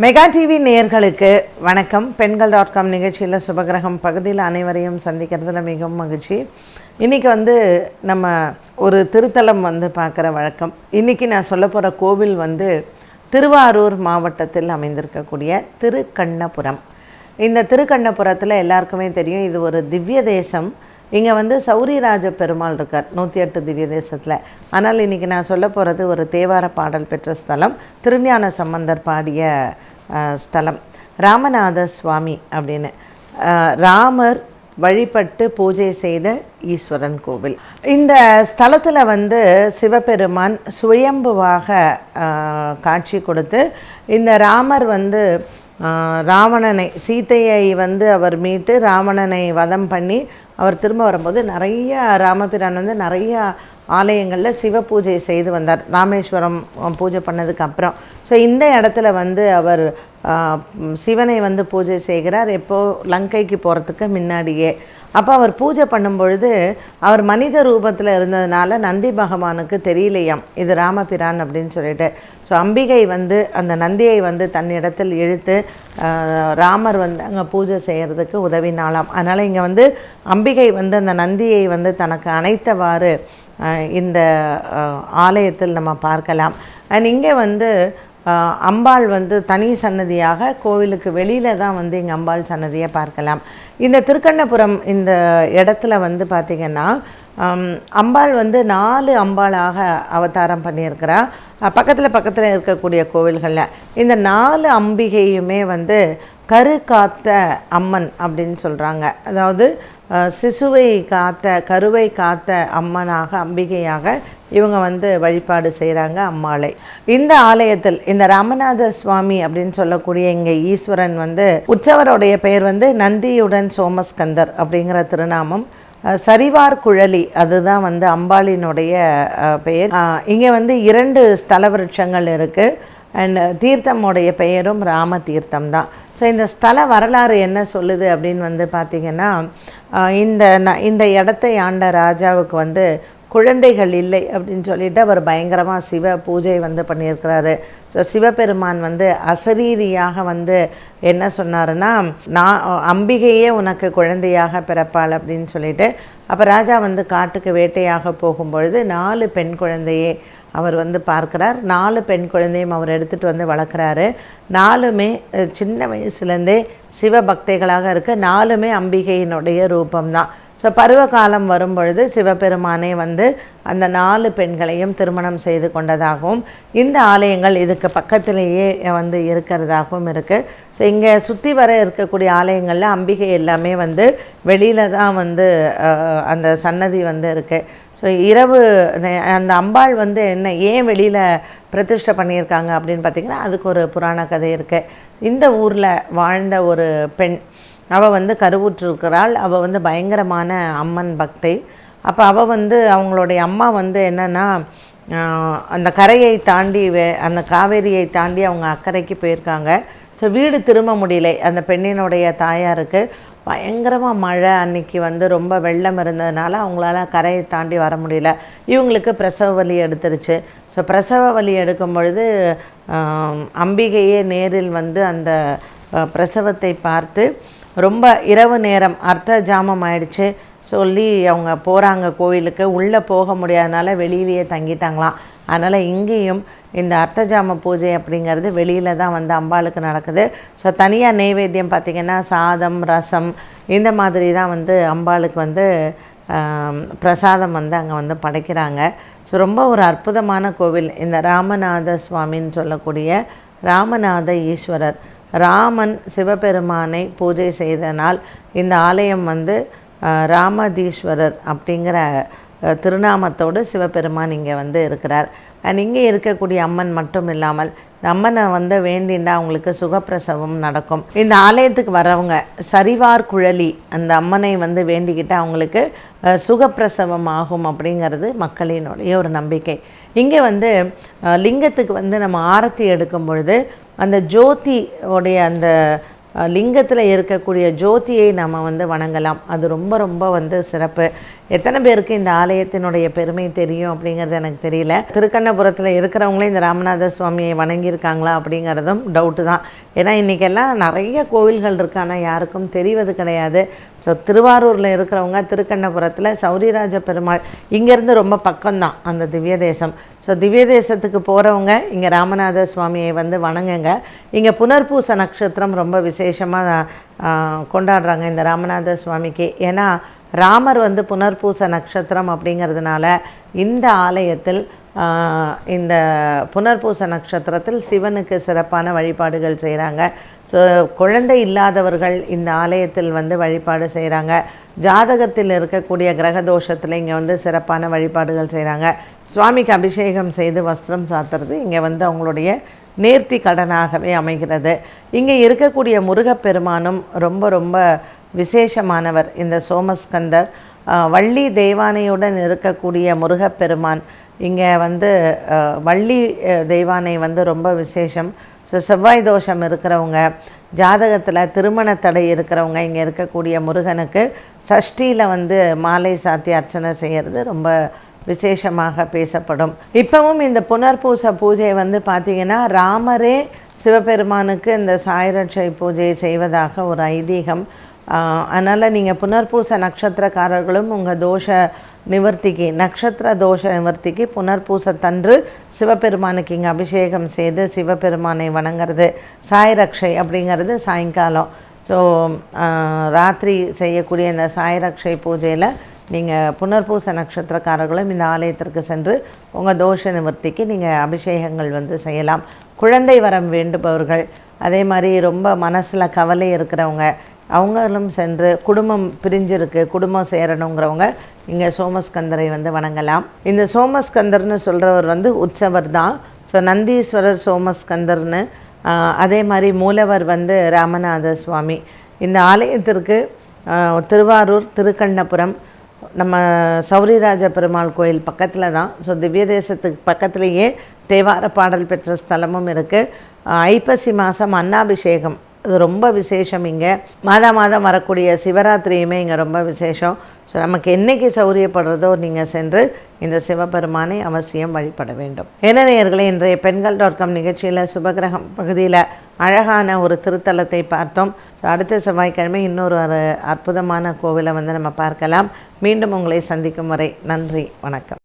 Mega TV நேயர்களுக்கு வணக்கம். பெண்கள்.com நிகழ்ச்சியில் சுபகிரகம் பகுதியில் அனைவரையும் சந்திக்கிறதுல மிகவும் மகிழ்ச்சி. இன்றைக்கி நம்ம ஒரு திருத்தலம் பார்க்குற வழக்கம். இன்றைக்கி நான் சொல்ல போகிற கோவில் திருவாரூர் மாவட்டத்தில் அமைந்திருக்கக்கூடிய திருக்கண்ணபுரம். இந்த திருக்கண்ணபுரத்தில் எல்லாருக்குமே தெரியும், இது ஒரு திவ்ய தேசம். இங்கே சௌரிராஜ பெருமாள் இருக்கார் 108 திவ்ய தேசத்தில். ஆனால் இன்றைக்கி நான் சொல்ல போகிறது ஒரு தேவார பாடல் பெற்ற ஸ்தலம், திருஞான சம்பந்தர் பாடிய ஸ்தலம், ராமநாத சுவாமி அப்படின்னு. ராமர் வழிபட்டு பூஜை செய்த ஈஸ்வரன் கோவில். இந்த ஸ்தலத்தில் சிவபெருமான் சுயம்புவாக காட்சி கொடுத்து, இந்த ராமர் ராவணனை, சீதையை அவர் மீட்டு ராவணனை வதம் பண்ணி அவர் திரும்ப வரும்போது நிறைய ராமபிரான் நிறைய ஆலயங்களில் சிவ பூஜை செய்து வந்தார், ராமேஸ்வரம் பூஜை பண்ணதுக்கு அப்புறம். ஸோ இந்த இடத்துல அவர் சிவனை பூஜை செய்கிறார். எப்போது லங்கைக்கு போகிறதுக்கு முன்னாடியே. அப்போ அவர் பூஜை பண்ணும்பொழுது அவர் மனித ரூபத்தில் இருந்ததுனால நந்தி பகவானுக்கு தெரியலையாம் இது ராமபிரான் அப்படின்னு சொல்லிட்டு. ஸோ அம்பிகை அந்த நந்தியை தன்னிடத்தில் இழுத்து ராமர் அங்கே பூஜை செய்கிறதுக்கு உதவினாலாம். அதனால் இங்கே அம்பிகை அந்த நந்தியை தனக்கு அணைத்தவாறு இந்த ஆலயத்தில் நம்ம பார்க்கலாம். அண்ட் இங்கே அம்பாள் தனி சன்னதியாக கோவிலுக்கு வெளியில் தான் இங்கே அம்பாள் சன்னதியை பார்க்கலாம். இந்த திருக்கண்ணபுரம் இந்த இடத்துல பார்த்திங்கன்னா அம்பாள் 4 அம்பாளாக அவதாரம் பண்ணியிருக்கிறா. பக்கத்தில் இருக்கக்கூடிய கோவில்களில் இந்த 4 அம்பிகையுமே கரு காத்த அம்மன் அப்படின்னு சொல்கிறாங்க. அதாவது சிசுவை காத்த, கருவை காத்த அம்மனாக, அம்பிகையாக இவங்க வழிபாடு செய்கிறாங்க அம்மாளை. இந்த ஆலயத்தில் இந்த ராமநாத சுவாமி அப்படின்னு சொல்லக்கூடிய இங்கே ஈஸ்வரன் உற்சவருடைய பெயர் நந்தியுடன் சோமஸ்கந்தர் அப்படிங்கிற திருநாமம். சரிவார் குழலி அதுதான் அம்பாளினுடைய பெயர். இங்கே 2 ஸ்தல விருட்சங்கள் இருக்குது. அண்ட் தீர்த்தமுடைய பெயரும் ராம தீர்த்தம் தான். ஸோ இந்த ஸ்தல வரலாறு என்ன சொல்லுது அப்படின்னு பார்த்திங்கன்னா, இந்த இடத்தை ஆண்ட ராஜாவுக்கு குழந்தைகள் இல்லை அப்படின்னு சொல்லிட்டு அவர் பயங்கரமாக சிவ பூஜை பண்ணியிருக்கிறாரு. ஸோ சிவபெருமான் அசரீரியாக என்ன சொன்னாருன்னா, நான் அம்பிகையே உனக்கு குழந்தையாக பிறப்பாள் அப்படின்னு சொல்லிட்டு. அப்போ ராஜா காட்டுக்கு வேட்டையாக போகும்பொழுது 4 பெண் குழந்தையே அவர் பார்க்குறார். 4 பெண் குழந்தையும் அவர் எடுத்துகிட்டு வளர்க்குறாரு. 4மே சின்ன வயசுலேருந்தே சிவபக்தைகளாக இருக்க, 4மே அம்பிகையினுடைய ரூபம்தான். ஸோ பருவ காலம் வரும்பொழுது சிவபெருமானே அந்த 4 பெண்களையும் திருமணம் செய்து கொண்டதாகவும் இந்த ஆலயங்கள் இதுக்கு பக்கத்திலேயே இருக்கிறதாகவும் இருக்குது. ஸோ இங்கே சுற்றி வர இருக்கக்கூடிய ஆலயங்களில் அம்பிகை எல்லாமே வெளியில் தான் அந்த சன்னதி இருக்குது. ஸோ இரவு அந்த அம்பாள் என்ன ஏன் வெளியில் பிரதிஷ்டை பண்ணியிருக்காங்க அப்படின்னு பார்த்திங்கன்னா, அதுக்கு ஒரு புராண கதை இருக்குது. இந்த ஊரில் வாழ்ந்த ஒரு பெண், அவள் கருவுற்றிருக்கிறாள். அவள் பயங்கரமான அம்மன் பக்தை. அப்போ அவள் அவங்களுடைய அம்மா என்னென்னா, அந்த கரையை தாண்டி அந்த காவேரியை தாண்டி அவங்க அக்கறைக்கு போயிருக்காங்க. ஸோ வீடு திரும்ப முடியலை அந்த பெண்ணினுடைய தாயாருக்கு. பயங்கரமாக மழை அன்றைக்கி ரொம்ப வெள்ளம் இருந்ததுனால அவங்களால கரையை தாண்டி வர முடியல. இவங்களுக்கு பிரசவ வலி எடுத்துருச்சு. ஸோ பிரசவ வலி எடுக்கும் பொழுது அம்பிகையே நேரில் அந்த பிரசவத்தை பார்த்து, ரொம்ப இரவு நேரம் அர்த்த ஜாமம் ஆயிடுச்சு சொல்லி அவங்க போகிறாங்க கோவிலுக்கு. உள்ளே போக முடியாதனால வெளியிலேயே தங்கிட்டாங்களாம். அதனால் இங்கேயும் இந்த அர்த்தஜாம பூஜை அப்படிங்கிறது வெளியில் தான் அம்பாளுக்கு நடக்குது. ஸோ தனியாக நெய்வேத்தியம் பார்த்திங்கன்னா சாதம், ரசம் இந்த மாதிரி தான் அம்பாளுக்கு பிரசாதம் அங்கே படைக்கிறாங்க. ஸோ ரொம்ப ஒரு அற்புதமான கோவில் இந்த ராமநாத சுவாமின்னு சொல்லக்கூடிய ராமநாத ஈஸ்வரர். ராமன் சிவபெருமானை பூஜை செய்தனால் இந்த ஆலயம் ராமதீஸ்வரர் அப்படிங்கிற திருநாமத்தோடு சிவபெருமான் இங்கே இருக்கிறார். அண்ட் இங்கே இருக்கக்கூடிய அம்மன் மட்டும் இல்லாமல் இந்த அம்மனை வேண்டினா அவங்களுக்கு சுகப்பிரசவம் நடக்கும். இந்த ஆலயத்துக்கு வரவங்க சரிவார் குழலி அந்த அம்மனை வேண்டிக்கிட்டு அவங்களுக்கு சுகப்பிரசவம் ஆகும் அப்படிங்கிறது மக்களினுடைய ஒரு நம்பிக்கை. இங்கே லிங்கத்துக்கு நம்ம ஆரத்தி எடுக்கும் பொழுது அந்த ஜோதி உடைய அந்த லிங்கத்தில் இருக்கக்கூடிய ஜோதியை நம்ம வணங்கலாம். அது ரொம்ப ரொம்ப சிறப்பு. எத்தனை பேருக்கு இந்த ஆலயத்தினுடைய பெருமை தெரியும் அப்படிங்கிறது எனக்கு தெரியல. திருக்கண்ணபுரத்தில் இருக்கிறவங்களே இந்த ராமநாத சுவாமியை வணங்கியிருக்காங்களா அப்படிங்கிறதும் டவுட்டு தான். ஏன்னா இன்றைக்கெல்லாம் நிறைய கோவில்கள் இருக்குது, ஆனால் யாருக்கும் தெரிவது கிடையாது. ஸோ திருவாரூரில் இருக்கிறவங்க திருக்கண்ணபுரத்தில் சௌரிராஜ பெருமாள் இங்கேருந்து ரொம்ப பக்கம்தான் அந்த திவ்ய தேசம். ஸோ திவ்ய தேசத்துக்கு போகிறவங்க இங்கே ராமநாத சுவாமியை வந்து வணங்குங்க. இங்கே புனர்பூச நட்சத்திரம் ரொம்ப விசேஷமாக கொண்டாடுறாங்க இந்த ராமநாத சுவாமிக்கு. ஏன்னா ராமர் வந்து புனர்பூச நட்சத்திரம் அப்படிங்கிறதுனால இந்த ஆலயத்தில் இந்த புனர்பூச நட்சத்திரத்தில் சிவனுக்கு சிறப்பான வழிபாடுகள் செய்கிறாங்க. ஸோ குழந்தை இல்லாதவர்கள் இந்த ஆலயத்தில் வந்து வழிபாடு செய்கிறாங்க. ஜாதகத்தில் இருக்கக்கூடிய கிரக தோஷத்தில் இங்கே வந்து சிறப்பான வழிபாடுகள் செய்கிறாங்க. சுவாமிக்கு அபிஷேகம் செய்து வஸ்திரம் சாத்துறது இங்கே வந்து அவங்களுடைய நேர்த்தி கடனாகவே அமைகிறது. இங்கே இருக்கக்கூடிய முருகப்பெருமானும் ரொம்ப ரொம்ப விசேஷமானவர். இந்த சோமஸ்கந்தர் வள்ளி தெய்வானையுடன் இருக்கக்கூடிய முருகப்பெருமான். இங்கே வந்து வள்ளி தெய்வானை வந்து ரொம்ப விசேஷம். ஸோ செவ்வாய் தோஷம் இருக்கிறவங்க, ஜாதகத்தில் திருமண தடை இருக்கிறவங்க இங்கே இருக்கக்கூடிய முருகனுக்கு சஷ்டியில் வந்து மாலை சாத்தி அர்ச்சனை செய்கிறது ரொம்ப விசேஷமாக பேசப்படும். இப்போவும் இந்த புனர்பூச பூஜை வந்து பார்த்திங்கன்னா ராமரே சிவபெருமானுக்கு இந்த சாய்ரட்சை பூஜை செய்வதாக ஒரு ஐதீகம். அதனால் நீங்கள் புனர்பூச நட்சத்திரக்காரர்களும் உங்கள் தோஷ நிவர்த்திக்கு, நட்சத்திர தோஷ நிவர்த்திக்கு புனர்பூசத்தன்று சிவபெருமானுக்கு இங்கே அபிஷேகம் செய்து சிவபெருமானை வணங்குறது. சாய்ரக்ஷை அப்படிங்கிறது சாயங்காலம். ஸோ ராத்திரி செய்யக்கூடிய இந்த சாய்ரக்ஷை பூஜையில் நீங்கள் புனர்பூச நட்சத்திரக்காரர்களும் இந்த ஆலயத்திற்கு சென்று உங்கள் தோஷ நிவர்த்திக்கு நீங்கள் அபிஷேகங்கள் வந்து செய்யலாம். குழந்தை வரம் வேண்டுபவர்கள், அதே மாதிரி ரொம்ப மனசில் கவலை இருக்கிறவங்க, அவங்களும் சென்று குடும்பம் பிரிஞ்சிருக்கு, குடும்பம் சேரணுங்கிறவங்க இங்கே சோமஸ்கந்தரை வந்து வணங்கலாம். இந்த சோமஸ்கந்தர்னு சொல்கிறவர் வந்து உற்சவர் தான். ஸோ நந்தீஸ்வரர் சோமஸ்கந்தர்னு, அதே மாதிரி மூலவர் வந்து ராமநாத சுவாமி. இந்த ஆலயத்திற்கு திருவாரூர் திருக்கண்ணபுரம் நம்ம சௌரிராஜ பெருமாள் கோயில் பக்கத்தில் தான். ஸோ திவ்ய தேசத்துக்கு பக்கத்துலேயே தேவார பாடல் பெற்ற ஸ்தலமும் இருக்குது. ஐப்பசி மாதம் அன்னாபிஷேகம் அது ரொம்ப விசேஷம். இங்கே மாதம் வரக்கூடிய சிவராத்திரியுமே இங்கே ரொம்ப விசேஷம். ஸோ நமக்கு என்றைக்கு சௌரியப்படுறதோ நீங்கள் சென்று இந்த சிவபெருமானை அவசியம் வழிபட வேண்டும். என்ன நேயர்களே, இன்றைய பெண்கள்.com நிகழ்ச்சியில் சுபகிரகம் பகுதியில் அழகான ஒரு திருத்தலத்தை பார்த்தோம். ஸோ அடுத்த செவ்வாய்க்கிழமை இன்னொரு அற்புதமான கோவிலை வந்து நம்ம பார்க்கலாம். மீண்டும் உங்களை சந்திக்கும் வரை நன்றி, வணக்கம்.